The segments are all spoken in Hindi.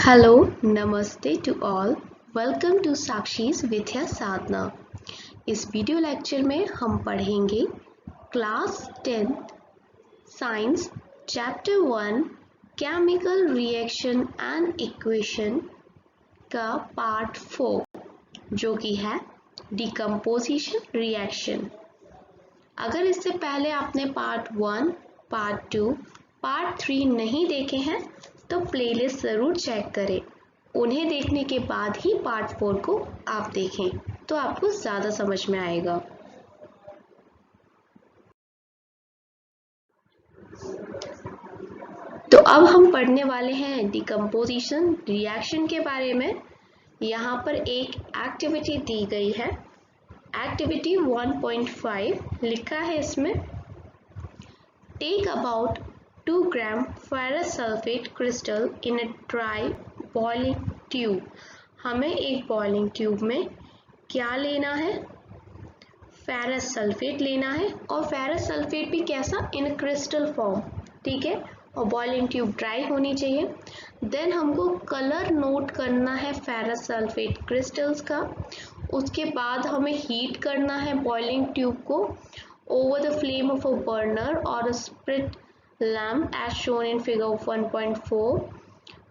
Hello, Namaste to all. Welcome to Sakshi's विद्या साधना। इस वीडियो लेक्चर में हम पढ़ेंगे class 10th science chapter 1 chemical reaction and equation का पार्ट 4 जो कि है डिकम्पोजिशन रिएक्शन। अगर इससे पहले आपने पार्ट 1, पार्ट 2, पार्ट 3 नहीं देखे हैं तो प्लेलिस्ट ज़रूर चेक करें। उन्हें देखने के बाद ही पार्ट 4 को आप देखें तो आपको ज़्यादा समझ में आएगा। तो अब हम पढ़ने वाले हैं डिकम्पोजिशन रिएक्शन के बारे में। यहाँ पर एक एक्टिविटी दी गई है, एक्टिविटी 1.5 लिखा है इसमें, take about 2 gram ferrous sulphate crystal in a dry boiling tube. हमें एक बॉइलिंग ट्यूब में क्या लेना है? फेरस सल्फेट लेना है, और फेरस सल्फेट भी कैसा? इन क्रिस्टल फॉर्म, ठीक है। और बॉइलिंग ट्यूब ड्राई होनी चाहिए। देन हमको कलर नोट करना है फेरस सल्फेट क्रिस्टल्स का। उसके बाद हमें हीट करना है बॉइलिंग ट्यूब को over the flame of a burner और spirit lamp as shown in figure 1.4।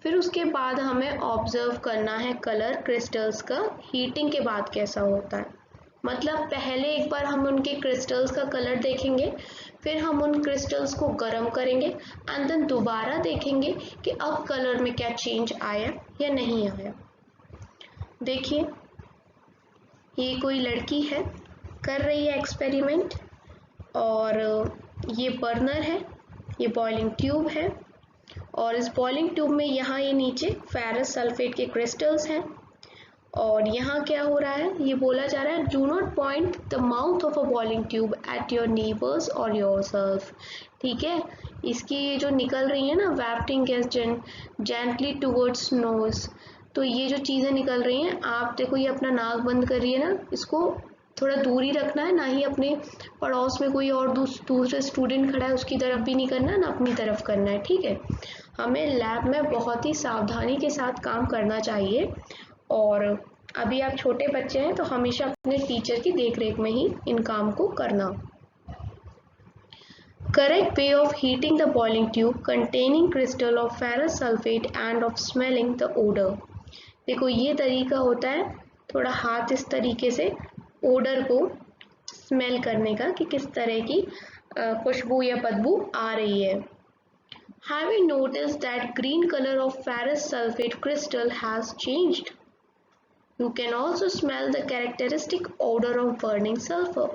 फिर उसके बाद हमें ऑब्जर्व करना है कलर क्रिस्टल्स का हीटिंग के बाद कैसा होता है। मतलब पहले एक बार हम उनके क्रिस्टल्स का कलर देखेंगे, फिर हम उन क्रिस्टल्स को गर्म करेंगे एंड देन दोबारा देखेंगे कि अब कलर में क्या चेंज आया या नहीं आया। देखिए, ये कोई लड़की है, कर रही है एक्सपेरिमेंट, और ये बर्नर है, ये बॉइलिंग ट्यूब है, और इस बॉइलिंग ट्यूब में यहाँ ये नीचे फेरस सल्फेट के क्रिस्टल्स हैं। और यहाँ क्या हो रहा है, ये बोला जा रहा है do not point the mouth of a boiling tube at your neighbours और योरसेल्फ। ठीक है, इसकी ये जो निकल रही है ना वैप्टिंग गैस जेंटली टुवर्ड्स नोज, तो ये जो चीज़ें निकल रही हैं, आप देखो ये अपना नाक बंद करिए ना, इसको थोड़ा दूर ही रखना है, ना ही अपने पड़ोस में कोई और दूसरे स्टूडेंट खड़ा है उसकी तरफ भी नहीं करना है, ना अपनी तरफ करना है, ठीक है। हमें लैब में बहुत ही सावधानी के साथ काम करना चाहिए, और अभी आप छोटे बच्चे हैं तो हमेशा अपने टीचर की देखरेख में ही इन काम को करना। Correct way of heating the boiling tube containing crystal of ferrous sulphate and of smelling the odour. देखो ये तरीका होता है, थोड़ा हाथ इस तरीके से ओडर को स्मेल करने का कि किस तरह की खुशबू या बदबू आ रही है। Have you noticed that green color of ferrous sulfate crystal has changed? You can also smell the characteristic odor of burning sulfur.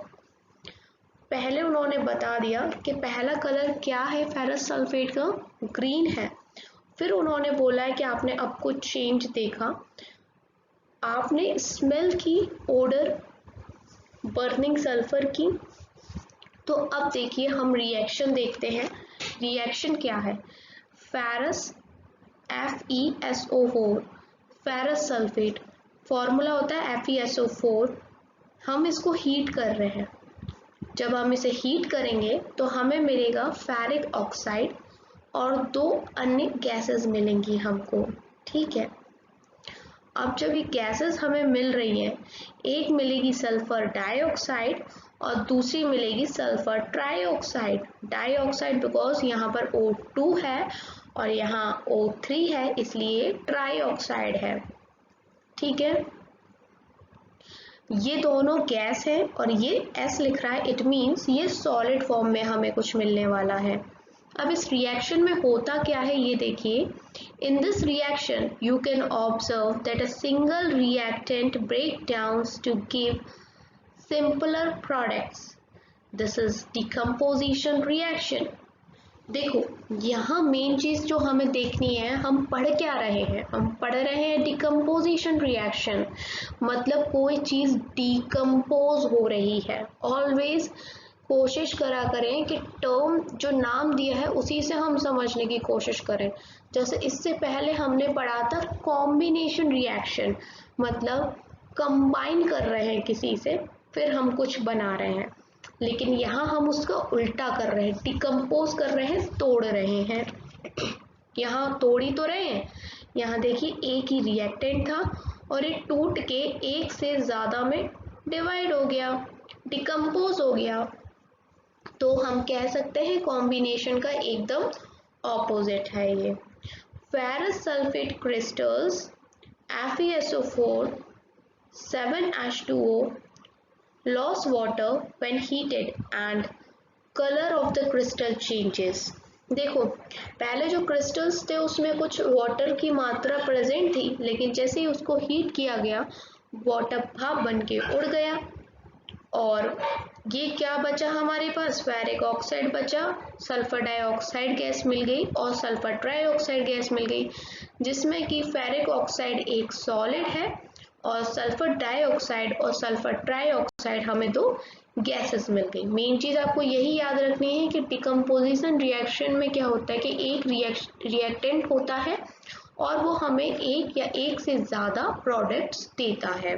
पहले उन्होंने बता दिया कि पहला कलर क्या है फेरस सल्फेट का, ग्रीन है। फिर उन्होंने बोला है कि आपने अब कुछ चेंज देखा, आपने स्मेल की ओडर बर्निंग सल्फर की। तो अब देखिए हम रिएक्शन देखते हैं। रिएक्शन क्या है? Ferrous FeSO4 ferrous sulphate, formula होता है FeSO4। हम इसको हीट कर रहे हैं। जब हम इसे हीट करेंगे तो हमें मिलेगा फेरिक ऑक्साइड और 2 अन्य गैसेस मिलेंगी हमको, ठीक है। अब जब ये गैसेस हमें मिल रही हैं, एक मिलेगी सल्फर डाइऑक्साइड और दूसरी मिलेगी सल्फर ट्राइऑक्साइड। डाइऑक्साइड बिकॉज यहाँ पर O2 है और यहाँ O3 है, इसलिए ट्राइऑक्साइड है, ठीक है। ये दोनों गैस है और ये S लिख रहा है, इट मीन्स ये सॉलिड फॉर्म में हमें कुछ मिलने वाला है। अब इस रिएक्शन में होता क्या है ये देखिए। In this reaction you can observe that a single reactant break downs to give simpler products. This is decomposition reaction. देखो यहाँ मेन चीज़ जो हमें देखनी है, हम पढ़ क्या रहे हैं? हम पढ़ रहे हैं डिकम्पोजिशन रिएक्शन, मतलब कोई चीज़ डिकम्पोज हो रही है। ऑलवेज कोशिश करा करें कि टर्म जो नाम दिया है उसी से हम समझने की कोशिश करें। जैसे इससे पहले हमने पढ़ा था कॉम्बिनेशन रिएक्शन, मतलब कंबाइन कर रहे हैं किसी से, फिर हम कुछ बना रहे हैं। लेकिन यहाँ हम उसका उल्टा कर रहे हैं, डिकम्पोज कर रहे हैं, तोड़ रहे हैं। यहाँ तोड़ ही तो रहे हैं, यहाँ देखिए एक ही रिएक्टेंट था और ये टूट के एक से ज़्यादा में डिवाइड हो गया, डिकम्पोज हो गया। तो हम कह सकते हैं कॉम्बिनेशन का एकदम ऑपोजिट है ये। Ferrous sulphate crystals FeSO4 7H2O lost water when heated and color of the crystal changes। देखो पहले जो क्रिस्टल्स थे उसमें कुछ वाटर की मात्रा प्रेजेंट थी, लेकिन जैसे ही उसको हीट किया गया वाटर भाप बन के उड़ गया और ये क्या बचा हमारे पास, फेरिक ऑक्साइड बचा, सल्फर डाइऑक्साइड गैस मिल गई और सल्फर ट्राइऑक्साइड गैस मिल गई, जिसमें कि फेरिक ऑक्साइड एक सॉलिड है और सल्फर डाइऑक्साइड और सल्फर ट्राइऑक्साइड हमें दो गैसेस मिल गई। मेन चीज आपको यही याद रखनी है कि डिकम्पोजिशन रिएक्शन में क्या होता है कि एक रिएक्टेंट होता है और वो हमें एक या एक से ज्यादा प्रोडक्ट्स देता है।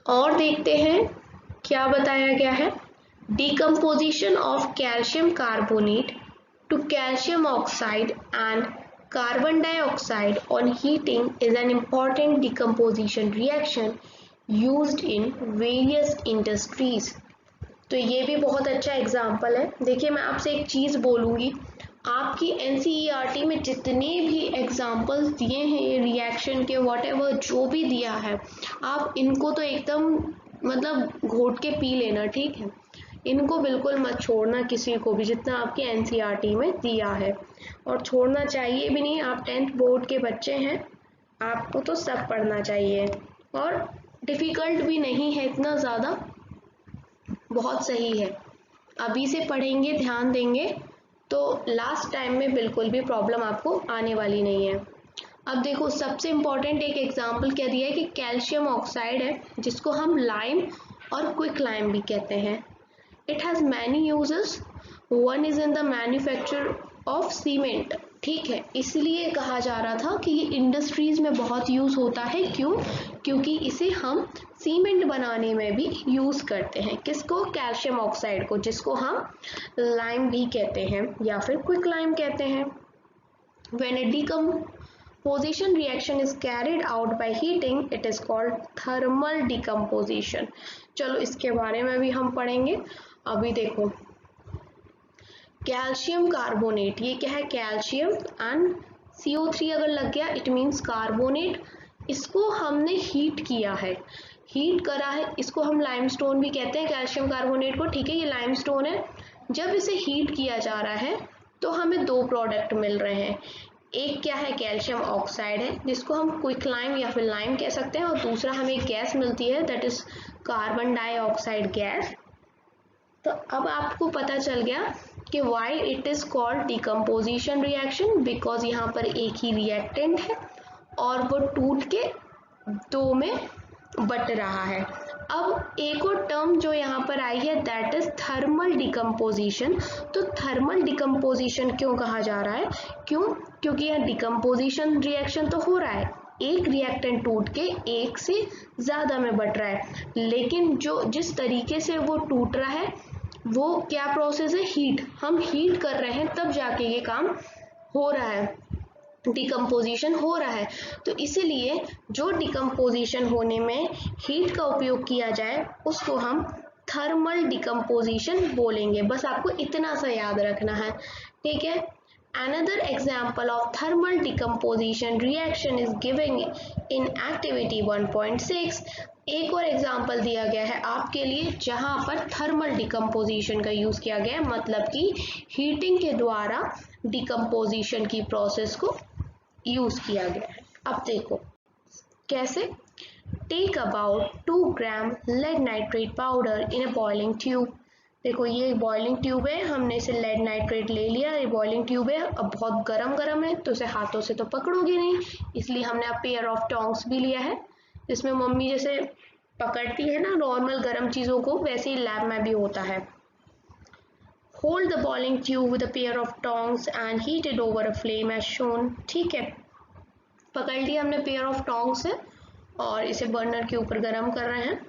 और देखते हैं क्या बताया गया है। Decomposition of calcium carbonate to calcium oxide and carbon dioxide on heating is an important decomposition reaction used in various industries। तो ये भी बहुत अच्छा एग्जाम्पल है। देखिए मैं आपसे एक चीज बोलूंगी, आपकी NCERT में जितने भी एग्जाम्पल्स दिए हैं रिएक्शन के, व्हाटएवर जो भी दिया है, आप इनको तो एकदम मतलब घोट के पी लेना, ठीक है। इनको बिल्कुल मत छोड़ना किसी को भी, जितना आपके NCERT में दिया है, और छोड़ना चाहिए भी नहीं। आप 10th बोर्ड के बच्चे हैं, आपको तो सब पढ़ना चाहिए और डिफिकल्ट भी नहीं है इतना ज़्यादा, बहुत सही है। अभी से पढ़ेंगे, ध्यान देंगे तो लास्ट टाइम में बिल्कुल भी प्रॉब्लम आपको आने वाली नहीं है। अब देखो सबसे इम्पॉर्टेंट एक एग्जाम्पल क्या दिया है कि कैल्शियम ऑक्साइड है, जिसको हम लाइम और क्विक लाइम भी कहते हैं। It has many uses. One is in the manufacture of cement। ठीक है, इसलिए कहा जा रहा था कि ये इंडस्ट्रीज में बहुत यूज होता है। क्यों? क्योंकि इसे हम सीमेंट बनाने में भी यूज करते हैं। किसको? कैल्शियम ऑक्साइड को, जिसको हम लाइम भी कहते हैं या फिर क्विक लाइम कहते हैं। When a decomposition reaction is carried out by heating, it is called thermal decomposition। चलो इसके बारे में भी हम पढ़ेंगे। अभी देखो कैल्शियम कार्बोनेट, ये क्या है? कैल्शियम एंड CO3 अगर लग गया इट मीन्स कार्बोनेट। इसको हमने हीट किया है, हीट करा है, इसको हम लाइमस्टोन भी कहते हैं कैल्शियम कार्बोनेट को, ठीक है। ये लाइमस्टोन है। जब इसे हीट किया जा रहा है तो हमें दो प्रोडक्ट मिल रहे हैं। एक क्या है? कैल्शियम ऑक्साइड है, जिसको हम क्विक लाइम या फिर लाइम कह सकते हैं, और दूसरा हमें एक गैस मिलती है that is carbon dioxide gas. तो अब आपको पता चल गया कि why it is called decomposition reaction, because यहाँ पर एक ही रिएक्टेंट है और वो टूट के दो में बट रहा है। अब एक और टर्म जो यहाँ पर आई है दैट इज थर्मल डिकम्पोजिशन। तो थर्मल डिकम्पोजिशन क्यों कहा जा रहा है? क्यों? क्योंकि यहाँ डिकम्पोजिशन रिएक्शन तो हो रहा है, एक रिएक्टेंट टूट के एक से ज्यादा में बट रहा है, लेकिन जो जिस तरीके से वो टूट रहा है वो क्या प्रोसेस है? हीट। हम हीट कर रहे हैं तब जाके ये काम हो रहा है, डिकम्पोजिशन हो रहा है। तो इसीलिए जो डिकम्पोजिशन होने में हीट का उपयोग किया जाए उसको हम थर्मल डिकम्पोजिशन बोलेंगे। बस आपको इतना सा याद रखना है, ठीक है। Another example of thermal decomposition reaction is given in activity 1.6। एक और एग्जाम्पल दिया गया है आपके लिए जहां पर थर्मल डिकम्पोजिशन का यूज किया गया है, मतलब कि हीटिंग के द्वारा डिकम्पोजिशन की प्रोसेस को यूज किया गया है। अब देखो कैसे। Take about 2 gram lead nitrate powder in a boiling tube. देखो ये बॉइलिंग ट्यूब है, हमने इसे लेड नाइट्रेट ले लिया, ये बॉइलिंग ट्यूब है। अब बहुत गरम है तो इसे हाथों से तो पकड़ोगे नहीं, इसलिए हमने अब पेयर ऑफ टोंग्स भी लिया है, जिसमें मम्मी जैसे पकड़ती है ना नॉर्मल गरम चीजों को, वैसे ही लैब में भी होता है। Hold the boiling tube with a pair of tongs and heat it over a flame as shown. ठीक है, पकड़ लिया हमने पेयर ऑफ टोंग्स से और इसे बर्नर के ऊपर गर्म कर रहे हैं।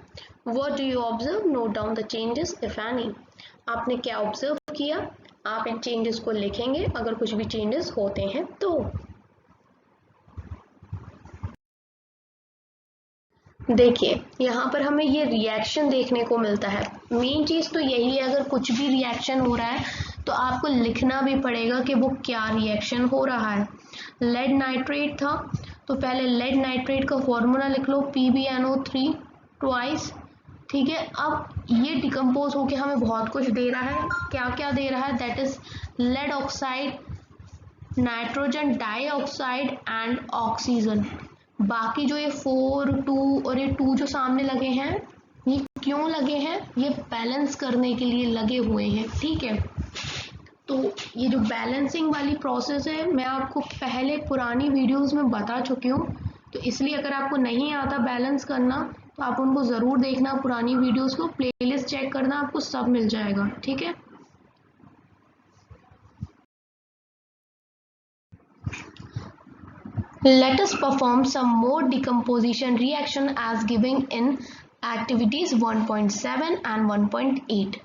What do you observe? Note down the changes if any। आपने क्या ऑब्जर्व किया? आप इन चेंजेस को लिखेंगे अगर कुछ भी चेंजेस होते हैं तो। देखिए यहाँ पर हमें ये रिएक्शन देखने को मिलता है। मेन चीज़ तो यही है, अगर कुछ भी रिएक्शन हो रहा है तो आपको लिखना भी पड़ेगा कि वो क्या रिएक्शन हो रहा है। लेड नाइट्रेट था तो पहले लेड नाइट्रेट का फॉर्मूला लिख लो, PbNO3 ट्वाइस। ठीक है, अब ये डिकम्पोज होके हमें बहुत कुछ दे रहा है। क्या क्या दे रहा है? That is lead oxide, nitrogen dioxide and oxygen. बाकी जो ये 4, 2 और ये 2 जो सामने लगे हैं, ये क्यों लगे हैं? ये बैलेंस करने के लिए लगे हुए हैं। ठीक है, तो ये जो बैलेंसिंग वाली प्रोसेस है मैं आपको पहले पुरानी वीडियोस में बता चुकी हूँ, तो इसलिए अगर आपको नहीं आता बैलेंस करना तो आप उनको ज़रूर देखना, पुरानी वीडियोस को प्लेलिस्ट चेक करना, आपको सब मिल जाएगा। ठीक है, let us perform some more decomposition reaction as given in activities 1.7 and 1.8।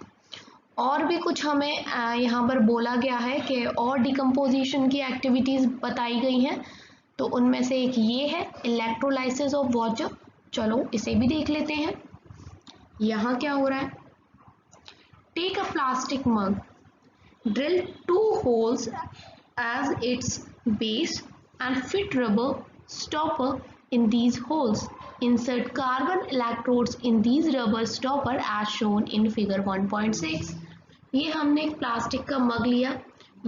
और भी कुछ हमें यहाँ पर बोला गया है कि और डिकम्पोजिशन की एक्टिविटीज़ बताई गई हैं, तो उनमें से एक ये है इलेक्ट्रोलाइसिस ऑफ वाटर। चलो इसे भी देख लेते हैं। यहाँ क्या हो रहा है? Take a plastic mug, drill 2 holes as its base and fit rubber stopper in these holes. Insert carbon electrodes in these rubber stopper as shown in figure 1.6। ये हमने एक प्लास्टिक का मग लिया,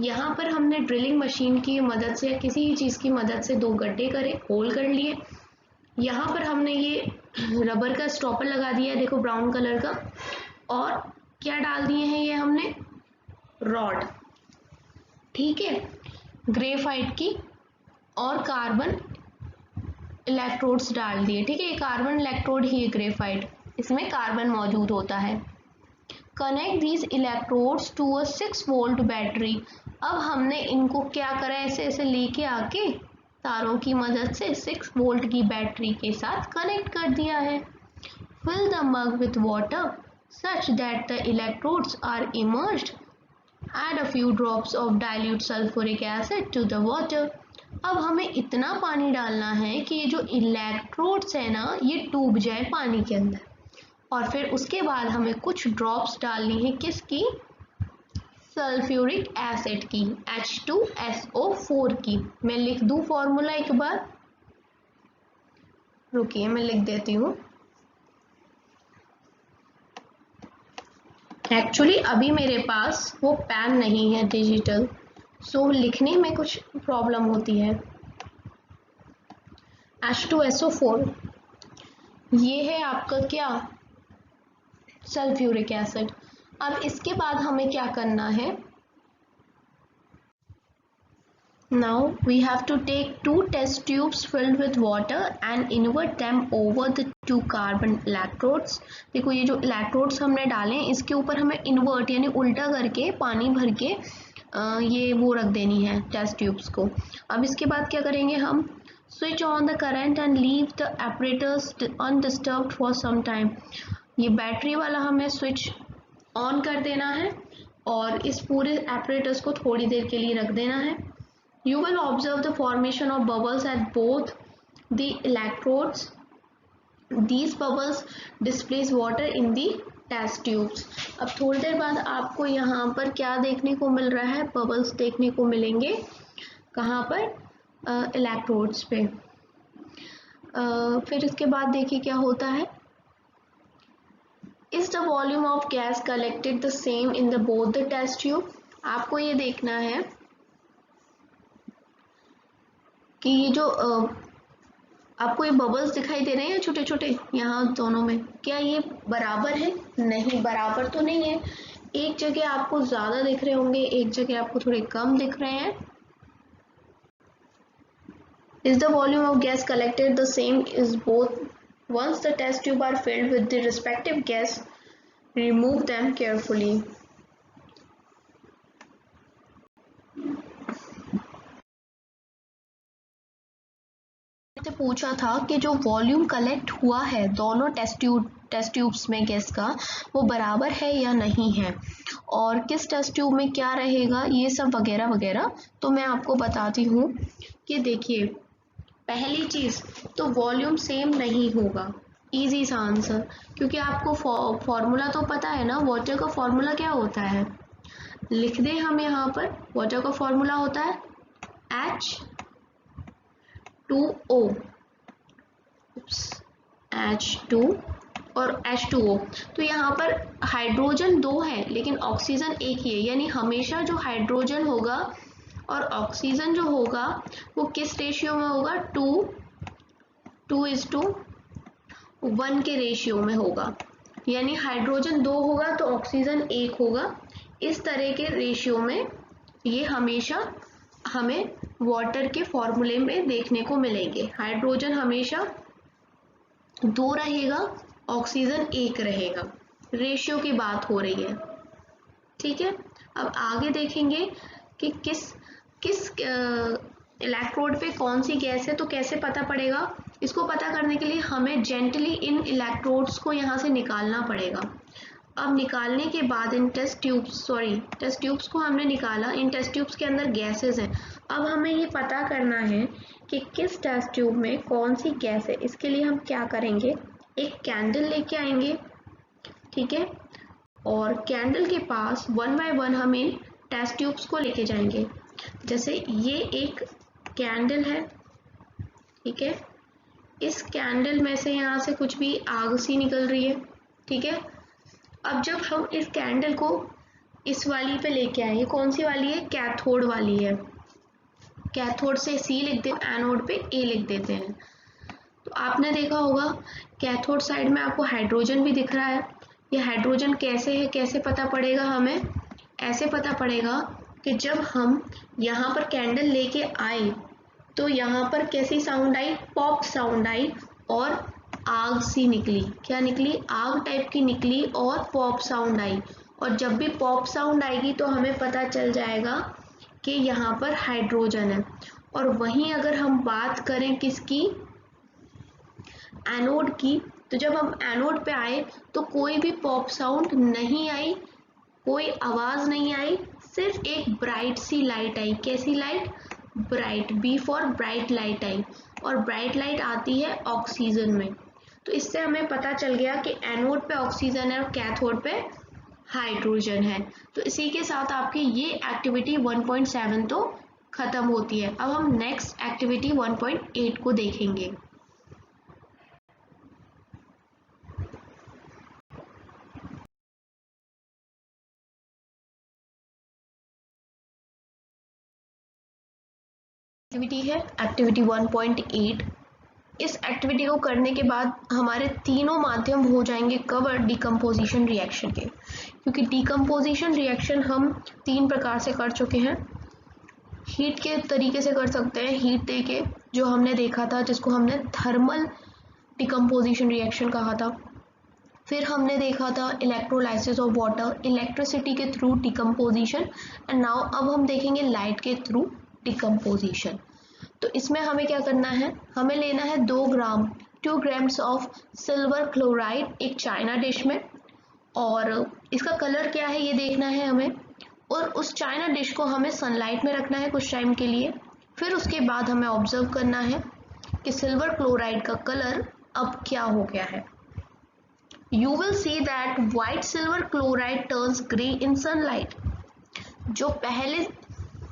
यहाँ पर हमने ड्रिलिंग मशीन की मदद से किसी भी चीज़ की मदद से 2 गड्ढे करे, होल कर लिए। यहाँ पर हमने ये रबर का स्टॉपर लगा दिया है, देखो ब्राउन कलर का, और क्या डाल दिए हैं ये हमने? रॉड। ठीक है, ग्रेफाइट की और कार्बन इलेक्ट्रोड्स डाल दिए। ठीक है, ये कार्बन इलेक्ट्रोड ही है ग्रेफाइट, इसमें कार्बन मौजूद होता है। Connect these electrodes to a 6 volt battery. अब हमने इनको क्या करा, ऐसे ऐसे लेके आके तारों की मदद से 6 वोल्ट की बैटरी के साथ कनेक्ट कर दिया है। Fill the mug with water such that the electrodes are immersed. Add a few drops of dilute sulfuric acid to the water। अब हमें इतना पानी डालना है कि ये जो इलेक्ट्रोड्स है ना, ये डूब जाए पानी के अंदर, और फिर उसके बाद हमें कुछ ड्रॉप्स डालनी है किसकी? सल्फ्यूरिक एसिड की, H2SO4 की। मैं लिख दूं फॉर्मूला एक बार? रुकिए मैं लिख देती हूँ। एक्चुअली अभी मेरे पास वो पेन नहीं है डिजिटल, सो लिखने में कुछ प्रॉब्लम होती है। H2SO4 ये है आपका क्या? Sulphuric acid. अब इसके बाद हमें क्या करना है? Now we have to take 2 test tubes filled with water and invert them over the 2 carbon electrodes। देखो ये जो इलेक्ट्रोड्स हमने डाले हैं इसके ऊपर हमें इन्वर्ट यानी उल्टा करके पानी भर के ये वो रख देनी है टेस्ट ट्यूब्स को। अब इसके बाद क्या करेंगे हम? Switch on the current and leave the apparatus undisturbed for some time। ये बैटरी वाला हमें स्विच ऑन कर देना है और इस पूरे apparatus को थोड़ी देर के लिए रख देना है। You will observe the formation of bubbles at both the electrodes. These bubbles displace water in the test tubes। अब थोड़ी देर बाद आपको यहाँ पर क्या देखने को मिल रहा है? बबल्स देखने को मिलेंगे। कहाँ पर? इलेक्ट्रोड्स पे। फिर इसके बाद देखिए क्या होता है? Is the volume of gas collected the same in the both the test tube? आपको ये देखना है कि ये जो आपको ये बबल्स दिखाई दे रहे हैं छोटे छोटे यहाँ दोनों में, क्या ये बराबर है? नहीं, बराबर तो नहीं है। एक जगह आपको ज़्यादा दिख रहे होंगे, एक जगह आपको थोड़े कम दिख रहे हैं। Is the volume of gas collected the same is both? Once the test tube are filled with the respective gas, remove them carefully। से पूछा था कि जो वॉल्यूम कलेक्ट हुआ है दोनों टेस्ट ट्यूब टेस्ट ट्यूब्स में गैस का वो बराबर है या नहीं है, और किस टेस्ट ट्यूब में क्या रहेगा, ये सब वगैरह वगैरह। तो मैं आपको बताती हूँ कि देखिए, पहली चीज़ तो वॉल्यूम सेम नहीं होगा, इजी सा आंसर, क्योंकि आपको फॉर्मूला तो पता है ना, वाटर का फॉर्मूला क्या होता है, लिख दें हम यहाँ पर। वाटर का फॉर्मूला होता है H2O, H2 और H2O। तो यहाँ पर हाइड्रोजन 2 है लेकिन ऑक्सीजन एक ही है, यानी हमेशा जो हाइड्रोजन होगा और ऑक्सीजन जो होगा वो किस रेशियो में होगा, 2:1 के रेशियो में होगा। यानी हाइड्रोजन 2 होगा तो ऑक्सीजन 1 होगा, इस तरह के रेशियो में ये हमेशा हमें वाटर के फॉर्मूले में देखने को मिलेंगे। हाइड्रोजन हमेशा 2 रहेगा, ऑक्सीजन 1 रहेगा, रेशियो की बात हो रही है, ठीक है। अब आगे देखेंगे कि किस इलेक्ट्रोड पे कौन सी गैस है, तो कैसे पता पड़ेगा। इसको पता करने के लिए हमें जेंटली इन इलेक्ट्रोड्स को यहाँ से निकालना पड़ेगा। अब निकालने के बाद इन टेस्ट ट्यूब्स को हमने निकाला, इन टेस्ट ट्यूब्स के अंदर गैसेस हैं। अब हमें ये पता करना है कि किस टेस्ट ट्यूब में कौन सी गैस है। इसके लिए हम क्या करेंगे, एक कैंडल लेके आएंगे, ठीक है, और कैंडल के पास 1 बाय 1 हम इन टेस्ट ट्यूब्स को लेके जाएंगे। जैसे ये एक कैंडल है, ठीक है, इस कैंडल में से यहाँ से कुछ भी आग सी निकल रही है, ठीक है। अब जब हम इस कैंडल को इस वाली पे लेके आए, कौन सी वाली है, कैथोड वाली है, कैथोड से C लिख दे, एनोड पे A लिख देते हैं। तो आपने देखा होगा कैथोड साइड में आपको हाइड्रोजन भी दिख रहा है। ये हाइड्रोजन कैसे है, कैसे पता पड़ेगा हमें, ऐसे पता पड़ेगा कि जब हम यहाँ पर कैंडल लेके आए तो यहाँ पर कैसी साउंड आई, पॉप साउंड आई, और आग सी निकली, क्या निकली, आग टाइप की निकली और पॉप साउंड आई। और जब भी पॉप साउंड आएगी तो हमें पता चल जाएगा कि यहाँ पर हाइड्रोजन है। और वहीं अगर हम बात करें किसकी, एनोड की, तो जब हम एनोड पे आए तो कोई भी पॉप साउंड नहीं आई, कोई आवाज नहीं आई, सिर्फ एक ब्राइट सी लाइट आई। कैसी light, bright, B for bright light आई, और ब्राइट लाइट आती है ऑक्सीजन में। तो इससे हमें पता चल गया कि एनोड पे ऑक्सीजन है और कैथोड पे हाइड्रोजन है। तो इसी के साथ आपकी ये एक्टिविटी 1.7 तो खत्म होती है। अब हम नेक्स्ट एक्टिविटी 1.8 को देखेंगे। एक्टिविटी है एक्टिविटी 1.8। इस एक्टिविटी को करने के बाद हमारे तीनों माध्यम हो जाएंगे कवर डिकम्पोजिशन रिएक्शन के, क्योंकि डिकम्पोजिशन रिएक्शन हम 3 प्रकार से कर चुके हैं। हीट के तरीके से कर सकते हैं, हीट देके जो हमने देखा था, जिसको हमने थर्मल डिकम्पोजिशन रिएक्शन कहा था। फिर हमने देखा था इलेक्ट्रोलाइसिस ऑफ वाटर, इलेक्ट्रिसिटी के थ्रू डिकम्पोजिशन, एंड नाउ अब हम देखेंगे लाइट के थ्रू डिकम्पोजिशन। तो इसमें हमें क्या करना है, हमें लेना है 2 ग्राम्स ऑफ सिल्वर क्लोराइड एक चाइना डिश में, और इसका कलर क्या है ये देखना है हमें, और उस चाइना डिश को हमें सनलाइट में रखना है कुछ टाइम के लिए। फिर उसके बाद हमें ऑब्जर्व करना है कि सिल्वर क्लोराइड का कलर अब क्या हो गया है। You will see that white silver chloride turns grey in sunlight। जो पहले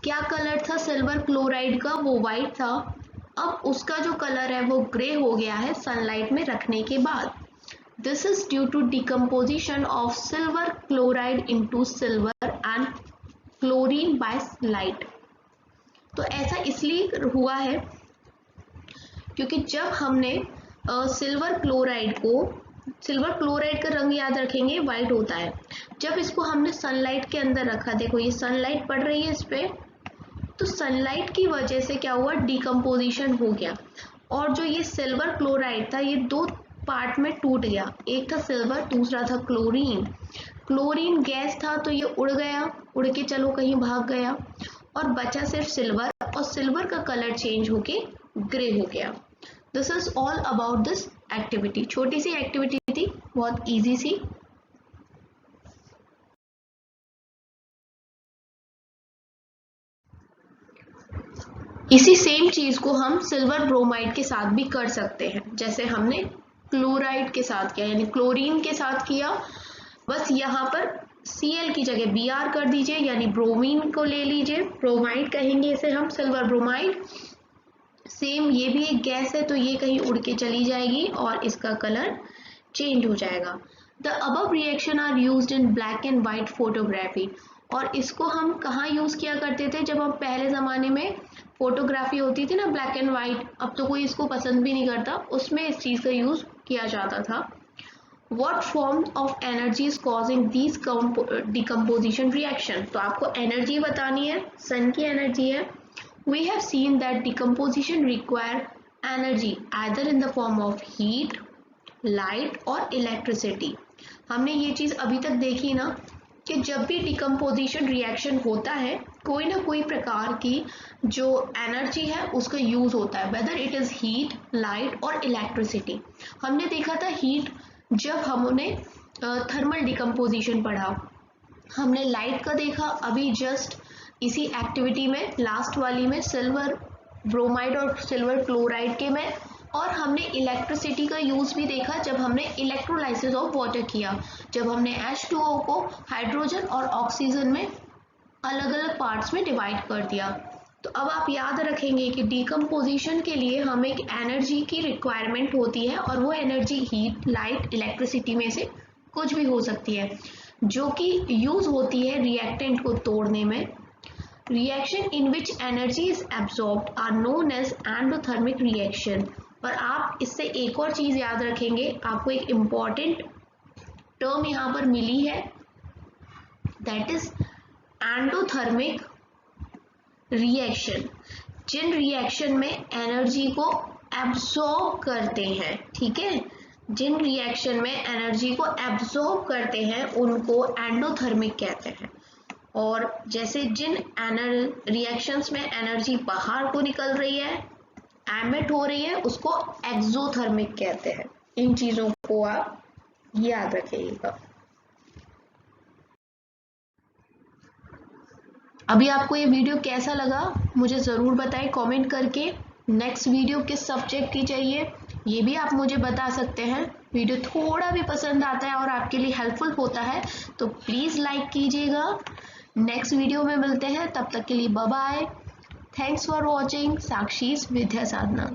क्या कलर था सिल्वर क्लोराइड का, वो वाइट था, अब उसका जो कलर है वो ग्रे हो गया है सनलाइट में रखने के बाद। This is due to decomposition of silver chloride into silver and chlorine by light। तो ऐसा इसलिए हुआ है क्योंकि जब हमने सिल्वर क्लोराइड का रंग याद रखेंगे वाइट होता है, जब इसको हमने सनलाइट के अंदर रखा, देखो ये सनलाइट पड़ रही है इस पे, तो सनलाइट की वजह से क्या हुआ, डिकम्पोजिशन हो गया, और जो ये सिल्वर क्लोराइड था ये 2 पार्ट में टूट गया, एक था सिल्वर, दूसरा था क्लोरीन गैस था तो ये उड़ गया, उड़ के चलो कहीं भाग गया, और बचा सिर्फ सिल्वर, और सिल्वर का कलर चेंज होके ग्रे हो गया। This is all about this activity. छोटी सी एक्टिविटी थी बहुत इजी सी। इसी सेम चीज को हम सिल्वर ब्रोमाइड के साथ भी कर सकते हैं, जैसे हमने क्लोराइड के साथ किया यानी क्लोरीन के साथ किया। बस यहाँ पर Cl की जगह Br कर दीजिए यानी ब्रोमीन को ले लीजिए, ब्रोमाइड कहेंगे इसे हम, सिल्वर ब्रोमाइड। सेम ये भी एक गैस है तो ये कहीं उड़ के चली जाएगी और इसका कलर चेंज हो जाएगा। The above reaction are used in black and white photography. और इसको हम कहाँ यूज किया करते थे, जब हम पहले जमाने में फोटोग्राफी होती थी ना ब्लैक एंड वाइट, अब तो कोई इसको पसंद भी नहीं करता, उसमें इस चीज का यूज किया जाता था। What form of energy is causing these decomposition reaction? तो आपको एनर्जी बतानी है, सन की एनर्जी है। We have seen that decomposition require energy either in the form of heat, light or electricity. हमने ये चीज अभी तक देखी ना कि जब भी डिकम्पोजिशन रिएक्शन होता है कोई ना कोई प्रकार की जो एनर्जी है उसका यूज होता है, whether it is heat, light और इलेक्ट्रिसिटी। हमने देखा था हीट जब हमने थर्मल डिकम्पोजिशन पढ़ा, हमने लाइट का देखा अभी जस्ट इसी एक्टिविटी में लास्ट वाली में सिल्वर ब्रोमाइड और सिल्वर क्लोराइड के में, और हमने इलेक्ट्रिसिटी का यूज भी देखा जब हमने इलेक्ट्रोलाइसिस ऑफ वाटर किया, जब हमने H2O को हाइड्रोजन और ऑक्सीजन में अलग अलग पार्ट्स में डिवाइड कर दिया। तो अब आप याद रखेंगे कि डिकम्पोजिशन के लिए हमें एक एनर्जी की रिक्वायरमेंट होती है और वो एनर्जी हीट, लाइट, इलेक्ट्रिसिटी में से कुछ भी हो सकती है, जो कि यूज होती है रिएक्टेंट को तोड़ने में। Reaction in which energy is absorbed are known as endothermic reaction. और आप इससे एक और चीज याद रखेंगे, आपको एक इम्पॉर्टेंट टर्म यहाँ पर मिली है, दैट इज एंडोथर्मिक रिएक्शन। जिन रिएक्शन में एनर्जी को एब्जॉर्ब करते हैं, ठीक है, जिन रिएक्शन में एनर्जी को एब्जॉर्ब करते हैं उनको एंडोथर्मिक कहते हैं। और जैसे जिन रिएक्शंस में एनर्जी बाहर को निकल रही है, एमिट हो रही है, उसको एक्सोथर्मिक कहते हैं। इन चीजों को आप याद रखिएगा। अभी आपको ये वीडियो कैसा लगा मुझे ज़रूर बताएं कमेंट करके। नेक्स्ट वीडियो किस सब्जेक्ट की चाहिए ये भी आप मुझे बता सकते हैं। वीडियो थोड़ा भी पसंद आता है और आपके लिए हेल्पफुल होता है तो प्लीज़ लाइक कीजिएगा। नेक्स्ट वीडियो में मिलते हैं, तब तक के लिए bye bye. Thanks for watching Sakshi's Vidya Sadhana.